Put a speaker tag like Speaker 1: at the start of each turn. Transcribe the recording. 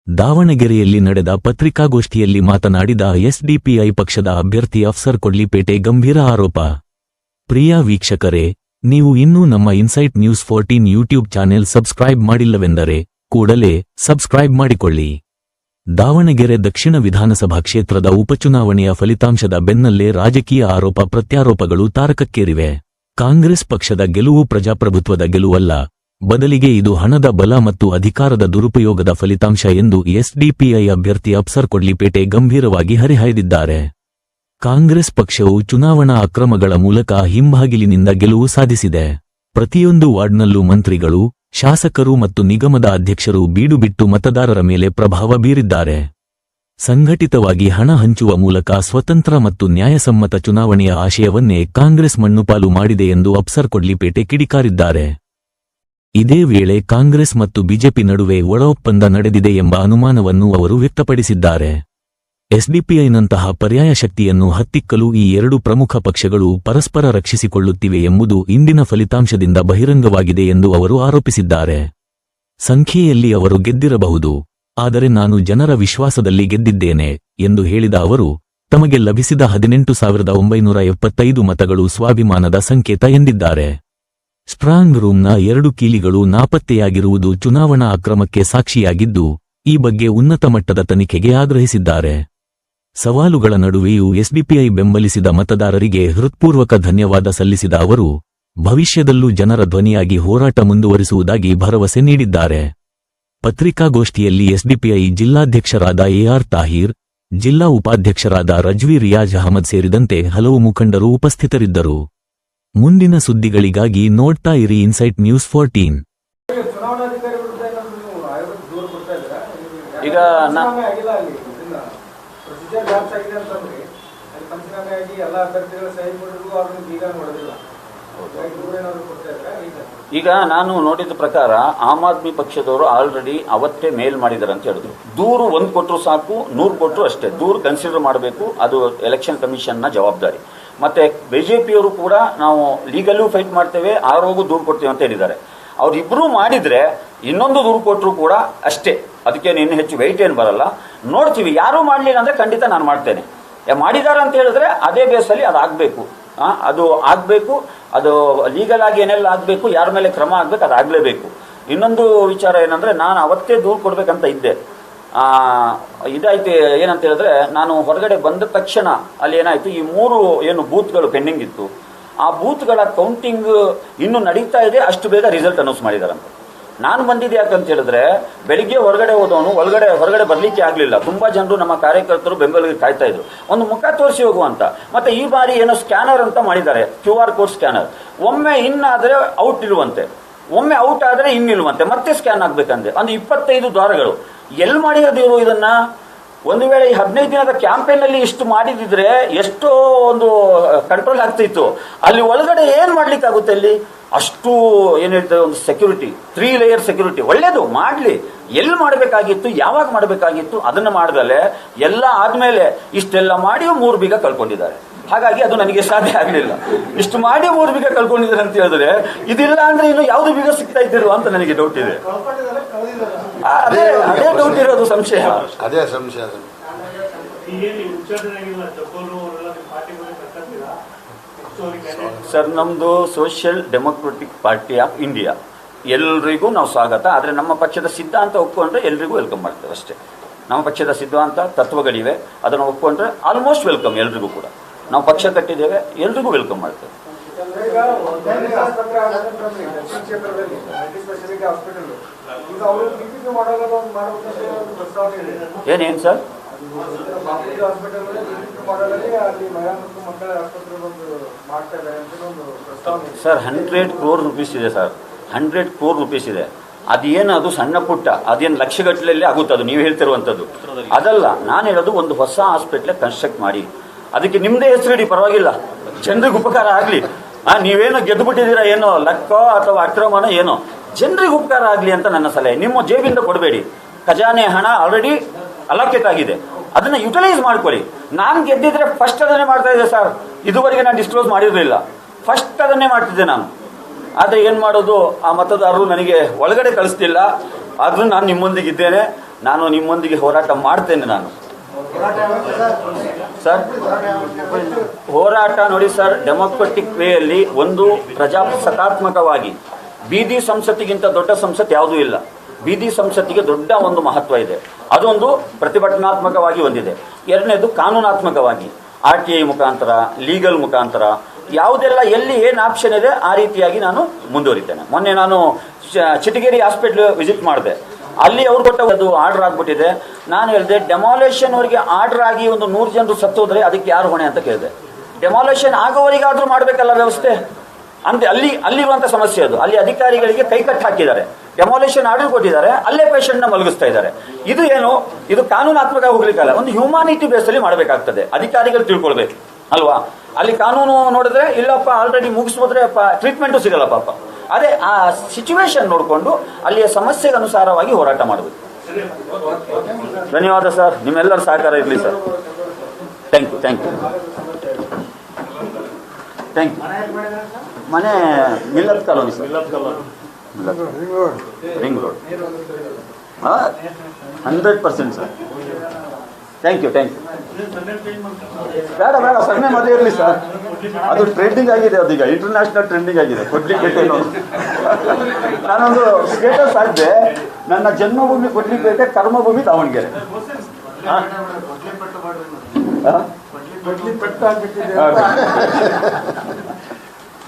Speaker 1: ದಾವಣಗೆರೆಯಲ್ಲಿ ನಡೆದ ಪತ್ರಿಕಾಗೋಷ್ಠಿಯಲ್ಲಿ ಮಾತನಾಡಿದ ಎಸ್ಡಿಪಿಐ ಪಕ್ಷದ ಅಭ್ಯರ್ಥಿ ಅಫ್ಸರ್ ಕೊಡ್ಲಿಪೇಟೆ ಗಂಭೀರ ಆರೋಪ. ಪ್ರಿಯ ವೀಕ್ಷಕರೇ, ನೀವು ಇನ್ನೂ ನಮ್ಮ Insight News 14 YouTube channel subscribe ಮಾಡಿಲ್ಲವೆಂದರೆ ಕೂಡಲೇ ಸಬ್ಸ್ಕ್ರೈಬ್ ಮಾಡಿಕೊಳ್ಳಿ. ದಾವಣಗೆರೆ ದಕ್ಷಿಣ ವಿಧಾನಸಭಾ ಕ್ಷೇತ್ರದ ಉಪಚುನಾವಣೆಯ ಫಲಿತಾಂಶದ ಬೆನ್ನಲ್ಲೇ ರಾಜಕೀಯ ಆರೋಪ ಪ್ರತ್ಯಾರೋಪಗಳು ತಾರಕಕ್ಕೇರಿವೆ. ಕಾಂಗ್ರೆಸ್ ಪಕ್ಷದ ಗೆಲುವು ಪ್ರಜಾಪ್ರಭುತ್ವದ ಗೆಲುವಲ್ಲ, ಬದಲಿಗೆ ಇದು ಹಣದ ಬಲ ಮತ್ತು ಅಧಿಕಾರದ ದುರುಪಯೋಗದ ಫಲಿತಾಂಶ ಎಂದು ಎಸ್ಡಿಪಿಐ ಅಭ್ಯರ್ಥಿ ಅಫ್ಸರ್ ಕೊಡ್ಲಿಪೇಟೆ ಗಂಭೀರವಾಗಿ ಹರಿಹಾಯ್ದಿದ್ದಾರೆ. ಕಾಂಗ್ರೆಸ್ ಪಕ್ಷವು ಚುನಾವಣಾ ಅಕ್ರಮಗಳ ಮೂಲಕ ಹಿಂಬಾಗಿಲಿನಿಂದ ಗೆಲುವು ಸಾಧಿಸಿದೆ. ಪ್ರತಿಯೊಂದು ವಾರ್ಡ್ನಲ್ಲೂ ಮಂತ್ರಿಗಳು, ಶಾಸಕರು ಮತ್ತು ನಿಗಮದ ಅಧ್ಯಕ್ಷರು ಬೀಡು ಬಿಟ್ಟು ಮತದಾರರ ಮೇಲೆ ಪ್ರಭಾವ ಬೀರಿದ್ದಾರೆ. ಸಂಘಟಿತವಾಗಿ ಹಣ ಹಂಚುವ ಮೂಲಕ ಸ್ವತಂತ್ರ ಮತ್ತು ನ್ಯಾಯಸಮ್ಮತ ಚುನಾವಣೆಯ ಆಶಯವನ್ನೇ ಕಾಂಗ್ರೆಸ್ ಮಣ್ಣುಪಾಲು ಮಾಡಿದೆ ಎಂದು ಅಫ್ಸರ್ ಕೊಡ್ಲಿಪೇಟೆ ಕಿಡಿಕಾರಿದ್ದಾರೆ. ಇದೇ ವೇಳೆ ಕಾಂಗ್ರೆಸ್ ಮತ್ತು ಬಿಜೆಪಿ ನಡುವೆ ಒಳ ಒಪ್ಪಂದ ನಡೆದಿದೆ ಎಂಬ ಅನುಮಾನವನ್ನು ಅವರು ವ್ಯಕ್ತಪಡಿಸಿದ್ದಾರೆ. ಎಸ್ಡಿಪಿಐನಂತಹ ಪರ್ಯಾಯ ಶಕ್ತಿಯನ್ನು ಹತ್ತಿಕ್ಕಲು ಈ ಎರಡು ಪ್ರಮುಖ ಪಕ್ಷಗಳು ಪರಸ್ಪರ ರಕ್ಷಿಸಿಕೊಳ್ಳುತ್ತಿವೆ ಎಂಬುದು ಇಂದಿನ ಫಲಿತಾಂಶದಿಂದ ಬಹಿರಂಗವಾಗಿದೆ ಎಂದು ಅವರು ಆರೋಪಿಸಿದ್ದಾರೆ. ಸಂಖ್ಯೆಯಲ್ಲಿ ಅವರು ಗೆದ್ದಿರಬಹುದು, ಆದರೆ ನಾನು ಜನರ ವಿಶ್ವಾಸದಲ್ಲಿ ಗೆದ್ದಿದ್ದೇನೆ ಎಂದು ಹೇಳಿದ ಅವರು, ತಮಗೆ ಲಭಿಸಿದ 18,975 ಮತಗಳು ಸ್ವಾಭಿಮಾನದ ಸಂಕೇತ ಎಂದಿದ್ದಾರೆ. ಸ್ಟ್ರಾಂಗ್ ರೂಮ್ನ 2 ಕೀಲಿಗಳು ನಾಪತ್ತೆಯಾಗಿರುವುದು ಚುನಾವಣಾ ಅಕ್ರಮಕ್ಕೆ ಸಾಕ್ಷಿಯಾಗಿದ್ದು, ಈ ಬಗ್ಗೆ ಉನ್ನತ ಮಟ್ಟದ ತನಿಖೆಗೆ ಆಗ್ರಹಿಸಿದ್ದಾರೆ. ಸವಾಲುಗಳ ನಡುವೆಯೂ ಎಸ್ಡಿಪಿಐ ಬೆಂಬಲಿಸಿದ ಮತದಾರರಿಗೆ ಹೃತ್ಪೂರ್ವಕ ಧನ್ಯವಾದ ಸಲ್ಲಿಸಿದ ಅವರು, ಭವಿಷ್ಯದಲ್ಲೂ ಜನರ ಧ್ವನಿಯಾಗಿ ಹೋರಾಟ ಮುಂದುವರಿಸುವುದಾಗಿ ಭರವಸೆ ನೀಡಿದ್ದಾರೆ. ಪತ್ರಿಕಾಗೋಷ್ಠಿಯಲ್ಲಿ ಎಸ್ಡಿಪಿಐ ಜಿಲ್ಲಾಧ್ಯಕ್ಷರಾದ ಎಆರ್ ತಾಹಿರ್, ಜಿಲ್ಲಾ ಉಪಾಧ್ಯಕ್ಷರಾದ ರಜ್ವಿ ರಿಯಾಜ್ ಅಹಮದ್ ಸೇರಿದಂತೆ ಹಲವು ಮುಖಂಡರು ಉಪಸ್ಥಿತರಿದ್ದರು. ಮುಂದಿನ ಸುದ್ದಿಗಳಿಗಾಗಿ ನೋಡ್ತಾ ಇರಿ ಇನ್ಸೈಟ್ ನ್ಯೂಸ್ 14.
Speaker 2: ಈಗ ಈಗ ನಾನು ನೋಡಿದ ಪ್ರಕಾರ ಆಮ್ ಆದ್ಮಿ ಪಕ್ಷದವರು ಆಲ್ರೆಡಿ ಅವತ್ತೇ ಮೇಲ್ ಮಾಡಿದ್ದಾರೆ ಅಂತ ಹೇಳಿದ್ರು. ದೂರು 1 ಕೊಟ್ಟರು ಸಾಕು, 100 ಕೊಟ್ಟರು ಅಷ್ಟೇ. ದೂರು ಕನ್ಸಿಡರ್ ಮಾಡಬೇಕು, ಅದು ಎಲೆಕ್ಷನ್ ಕಮಿಷನ್ನ ಜವಾಬ್ದಾರಿ. ಮತ್ತೆ ಬಿಜೆಪಿಯವರು ಕೂಡ ನಾವು ಲೀಗಲ್ಲೂ ಫೈಟ್ ಮಾಡ್ತೇವೆ, ಆರೋಗೂ ದೂರು ಕೊಡ್ತೇವೆ ಅಂತ ಹೇಳಿದ್ದಾರೆ. ಅವ್ರಿಬ್ರು ಮಾಡಿದ್ರೆ ಇನ್ನೊಂದು ದೂರು ಕೊಟ್ಟರು ಕೂಡ ಅಷ್ಟೇ, ಅದಕ್ಕೇನು ಇನ್ನೂ ಹೆಚ್ಚು ವೆಯ್ಟ್ ಏನು ಬರಲ್ಲ. ನೋಡ್ತೀವಿ, ಯಾರೂ ಮಾಡಲಿಲ್ಲ ಅಂದರೆ ಖಂಡಿತ ನಾನು ಮಾಡ್ತೇನೆ. ಮಾಡಿದ್ದಾರೆ ಅಂತ ಹೇಳಿದ್ರೆ ಅದೇ ಬೇಸಲ್ಲಿ ಅದು ಆಗಬೇಕು, ಅದು ಆಗಬೇಕು. ಅದು ಲೀಗಲ್ ಆಗಿ ಏನೆಲ್ಲ ಆಗಬೇಕು, ಯಾರ ಮೇಲೆ ಕ್ರಮ ಆಗಬೇಕು, ಅದು ಆಗಲೇಬೇಕು. ಇನ್ನೊಂದು ವಿಚಾರ ಏನಂದರೆ, ನಾನು ಅವತ್ತೇ ದೂರು ಕೊಡಬೇಕಂತ ಇದ್ದೆ. ಇದಾಯ್ತು ಏನಂತ ಹೇಳಿದ್ರೆ, ನಾನು ಹೊರಗಡೆ ಬಂದ ತಕ್ಷಣ ಅಲ್ಲಿ ಏನಾಯಿತು, ಈ 3 ಏನು ಬೂತ್ಗಳು ಪೆಂಡಿಂಗ್ ಇತ್ತು, ಆ ಬೂತ್ಗಳ ಕೌಂಟಿಂಗ್ ಇನ್ನೂ ನಡೀತಾ ಇದೆ. ಅಷ್ಟು ಬೇಗ ರಿಸಲ್ಟ್ ಅನೌನ್ಸ್ ಮಾಡಿದಾರಂತೆ. ನಾನು ಬಂದಿದ್ದೆ ಯಾಕಂತ ಹೇಳಿದ್ರೆ, ಬೆಳಿಗ್ಗೆ ಹೊರಗಡೆ ಹೋದವನು ಹೊರಗಡೆ ಬರಲಿಕ್ಕೆ ಆಗಲಿಲ್ಲ. ತುಂಬ ಜನರು ನಮ್ಮ ಕಾರ್ಯಕರ್ತರು ಬೆಂಬಲಿಗೆ ಕಾಯ್ತಾ ಇದ್ರು, ಒಂದು ಮುಖ ತೋರಿಸಿ ಹೋಗುವಂತ. ಮತ್ತೆ ಈ ಬಾರಿ ಏನೋ ಸ್ಕ್ಯಾನರ್ ಅಂತ ಮಾಡಿದ್ದಾರೆ, QR ಕೋಡ್ ಸ್ಕ್ಯಾನರ್. ಒಮ್ಮೆ ಇನ್ ಆದರೆ ಔಟ್ ಇರುವಂತೆ, ಒಮ್ಮೆ ಔಟ್ ಆದರೆ ಇನ್ನಿಲ್ವಂತೆ, ಮತ್ತೆ ಸ್ಕ್ಯಾನ್ ಆಗಬೇಕಂದ್ರೆ ಒಂದು 25 ದ್ವಾರಗಳು. ಎಲ್ಲಿ ಮಾಡಿರೋದಿವರು ಇದನ್ನ? ಒಂದು ವೇಳೆ ಈ 15 ದಿನದ ಕ್ಯಾಂಪೇನಲ್ಲಿ ಇಷ್ಟು ಮಾಡಿದಿದ್ರೆ ಎಷ್ಟೋ ಒಂದು ಕಂಟ್ರೋಲ್ ಆಗ್ತಿತ್ತು. ಅಲ್ಲಿ ಒಳಗಡೆ ಏನು ಮಾಡ್ಲಿಕ್ಕಾಗುತ್ತೆ? ಅಲ್ಲಿ ಅಷ್ಟು ಏನು ಹೇಳ್ತಾರೆ, ಒಂದು ಸೆಕ್ಯೂರಿಟಿ, 3 ಲೇಯರ್ ಸೆಕ್ಯೂರಿಟಿ. ಒಳ್ಳೇದು, ಮಾಡಲಿ. ಎಲ್ಲಿ ಮಾಡಬೇಕಾಗಿತ್ತು, ಯಾವಾಗ ಮಾಡಬೇಕಾಗಿತ್ತು, ಅದನ್ನು ಮಾಡ್ದಲೆ ಎಲ್ಲ ಆದಮೇಲೆ ಇಷ್ಟೆಲ್ಲ ಮಾಡಿ 3 ಬೀಗ ಕಳ್ಕೊಂಡಿದ್ದಾರೆ. ಹಾಗಾಗಿ ಅದು ನನಗೆ ಸಾಧ್ಯ ಆಗಲಿಲ್ಲ. ಇಷ್ಟು ಮಾಡಿ 3 ಬೀಗ ಕಳ್ಕೊಂಡಿದ್ದಾರೆ ಅಂತ ಹೇಳಿದ್ರೆ, ಇದಿಲ್ಲ ಅಂದ್ರೆ ಇನ್ನು ಯಾವ್ದು ಬೀಗ ಸಿಗ್ತಾ ಇದ್ದಿರುವ ಅಂತ ನನಗೆ ಡೌಟ್ ಇದೆ. ಅದೇ ಡೌಟ್ ಇರೋದು, ಸಂಶಯ.
Speaker 3: ಅದೇ ಸಂಶಯ.
Speaker 2: ಸರ್, ನಮ್ಮದು social democratic party of India. ಎಲ್ರಿಗೂ ನಾವು ಸ್ವಾಗತ. ಆದರೆ ನಮ್ಮ ಪಕ್ಷದ ಸಿದ್ಧಾಂತ ಒಪ್ಕೊಂಡ್ರೆ ಎಲ್ರಿಗೂ ವೆಲ್ಕಮ್ ಮಾಡ್ತೇವೆ ಅಷ್ಟೇ. ನಮ್ಮ ಪಕ್ಷದ ಸಿದ್ಧಾಂತ ತತ್ವಗಳಿವೆ, ಅದನ್ನು ಒಪ್ಕೊಂಡ್ರೆ ಆಲ್ಮೋಸ್ಟ್ ವೆಲ್ಕಮ್. ಎಲ್ರಿಗೂ ಕೂಡ ನಾವು ಪಕ್ಷ ಕಟ್ಟಿದ್ದೇವೆ, ಎಲ್ರಿಗೂ ವೆಲ್ಕಮ್ ಮಾಡ್ತೇವೆ. ಏನೇನು ಸರ್? ಸರ್ 100 crore rupees ಇದೆ ಸರ್, 100 crore rupees ಇದೆ. ಅದೇನು, ಅದು ಸಣ್ಣ ಪುಟ್ಟ, ಅದೇನು ಲಕ್ಷಗಟ್ಟಲೆಯಲ್ಲಿ ಆಗುತ್ತೆ, ಅದು ನೀವು ಹೇಳ್ತಿರುವಂಥದ್ದು ಅದಲ್ಲ. ನಾನು ಹೇಳೋದು, ಒಂದು ಹೊಸ ಹಾಸ್ಪಿಟ್ಲ್ ಕನ್ಸ್ಟ್ರಕ್ಟ್ ಮಾಡಿ, ಅದಕ್ಕೆ ನಿಮ್ಮದೇ ಹೆಸರಿಡಿ, ಪರವಾಗಿಲ್ಲ, ಜನರಿಗೆ ಉಪಕಾರ ಆಗಲಿ. ನೀವೇನೋ ಗೆದ್ದುಬಿಟ್ಟಿದ್ದೀರಾ, ಏನೋ ಲಕ್ಕೋ ಅಥವಾ ಅಕ್ರಮನೋ ಏನೋ, ಜನರಿಗೆ ಉಪಕಾರ ಆಗಲಿ ಅಂತ ನನ್ನ ಸಲಹೆ. ನಿಮ್ಮ ಜೇಬಿಂದ ಕೊಡಬೇಡಿ. ಖಜಾನೆ ಹಣ ಆಲ್ರೆಡಿ ಅಲೋಕೇಟ್ ಆಗಿದೆ, ಅದನ್ನು ಯುಟಿಲೈಸ್ ಮಾಡ್ಕೊಳ್ಳಿ. ನಾನು ಗೆದ್ದಿದ್ರೆ ಫಸ್ಟ್ ಅದನ್ನೇ ಮಾಡ್ತಾ ಇದ್ದೆ ಸರ್. ಇದುವರೆಗೆ ನಾನು ಡಿಸ್ಕ್ಲೋಸ್ ಮಾಡಿರಲಿಲ್ಲ, ಫಸ್ಟ್ ಅದನ್ನೇ ಮಾಡ್ತಿದ್ದೆ ನಾನು. ಆದರೆ ಏನು ಮಾಡೋದು, ಆ ಮತದಾರರು ನನಗೆ ಒಳಗಡೆ ಕಳಿಸ್ತಿಲ್ಲ. ಆದರೂ ನಾನು ನಿಮ್ಮೊಂದಿಗಿದ್ದೇನೆ. ನಾನು ನಿಮ್ಮೊಂದಿಗೆ ಹೋರಾಟ ಮಾಡ್ತೇನೆ. ನಾನು ಸರ್ ಹೋರಾಟ ನೋಡಿ ಸರ್, ಡೆಮೊಕ್ರೆಟಿಕ್ ವೇಯಲ್ಲಿ ಒಂದು ಪ್ರಜಾಸತ್ತಾತ್ಮಕವಾಗಿ ಬೀದಿ ಸಂಸತ್ತಿಗಿಂತ ದೊಡ್ಡ ಸಂಸತ್ ಯಾವುದೂ ಇಲ್ಲ. ಬೀದಿ ಸಂಸತ್ತಿಗೆ ದೊಡ್ಡ ಒಂದು ಮಹತ್ವ ಇದೆ. ಅದೊಂದು ಪ್ರತಿಭಟನಾತ್ಮಕವಾಗಿ ಹೊಂದಿದೆ. ಎರಡನೇದು ಕಾನೂನಾತ್ಮಕವಾಗಿ RTI ಮುಖಾಂತರ, ಲೀಗಲ್ ಮುಖಾಂತರ ಯಾವುದೆಲ್ಲ ಎಲ್ಲಿ ಏನು ಆಪ್ಷನ್ ಇದೆ ಆ ರೀತಿಯಾಗಿ ನಾನು ಮುಂದುವರಿತೇನೆ. ಮೊನ್ನೆ ನಾನು ಚಿಟಗೇರಿ ಹಾಸ್ಪಿಟ್ಲ್ ವಿಸಿಟ್ ಮಾಡಿದೆ. ಅಲ್ಲಿ ಅವ್ರು ಕೊಟ್ಟ ಅದು ಆರ್ಡರ್ ಆಗಿಬಿಟ್ಟಿದೆ. ನಾನು ಹೇಳಿದೆ, ಡೆಮಾಲೇಷನ್ ಅವರಿಗೆ ಆರ್ಡರ್ ಆಗಿ ಒಂದು 100 ಜನರು ಸತ್ತೋದ್ರೆ ಅದಕ್ಕೆ ಯಾರು ಹೊಣೆ ಅಂತ ಕೇಳಿದೆ. ಡೆಮಾಲೇಷನ್ ಆಗೋವರಿಗಾದರೂ ಮಾಡಬೇಕಲ್ಲ ವ್ಯವಸ್ಥೆ ಅಂತ. ಅಲ್ಲಿರುವಂಥ ಸಮಸ್ಯೆ ಅದು. ಅಲ್ಲಿ ಅಧಿಕಾರಿಗಳಿಗೆ ಕೈಕಟ್ಟು ಹಾಕಿದ್ದಾರೆ, ಡೆಮಾಲೇಷನ್ ಆರ್ಡರ್ ಕೊಟ್ಟಿದ್ದಾರೆ, ಅಲ್ಲೇ ಪೇಷಂಟ್ನ ಮಲಗಿಸ್ತಾ ಇದ್ದಾರೆ. ಇದು ಏನು, ಇದು ಕಾನೂನಾತ್ಮಕ ಹೋಗ್ಲಿಕ್ಕಲ್ಲ, ಒಂದು ಹ್ಯೂಮಾನಿಟಿ ಬೇಸಲ್ಲಿ ಮಾಡಬೇಕಾಗ್ತದೆ. ಅಧಿಕಾರಿಗಳು ತಿಳ್ಕೊಳ್ಬೇಕು ಅಲ್ವಾ. ಅಲ್ಲಿ ಕಾನೂನು ನೋಡಿದ್ರೆ ಇಲ್ಲಪ್ಪ ಆಲ್ರೆಡಿ ಮುಗಿಸ್ಬೋದ್ರೆ ಟ್ರೀಟ್ಮೆಂಟು ಸಿಗಲ್ಲ ಪಾಪ. ಅದೇ ಆ ಸಿಚುವೇಶನ್ ನೋಡಿಕೊಂಡು ಅಲ್ಲಿಯ ಸಮಸ್ಯೆಗೆ ಅನುಸಾರವಾಗಿ ಹೋರಾಟ ಮಾಡಬೇಕು. ಧನ್ಯವಾದ ಸರ್, ನಿಮ್ಮೆಲ್ಲರ ಸಹಕಾರ ಇರಲಿ ಸರ್. Thank you. ಮನೆ Millat colony sir, ring road. 100% sir. Thank you. ಬೇಡ ಸೊನ್ನೆ ಮದುವೆ ಇರಲಿ ಸರ್. ಅದು ಟ್ರೆಂಡಿಂಗ್ ಆಗಿದೆ, ಅದೀಗ ಇಂಟರ್ನ್ಯಾಷನಲ್ ಟ್ರೆಂಡಿಂಗ್ ಆಗಿದೆ. ಕೊಡ್ಲಿಪೇಟೆ ನಾನೊಂದು ಸ್ಟೇಟಸ್ ಹಾಕಿದೆ, ನನ್ನ ಜನ್ಮಭೂಮಿ ಕೊಡ್ಲಿಪೇಟೆ, ಕರ್ಮಭೂಮಿ ದಾವಣಗೆರೆ.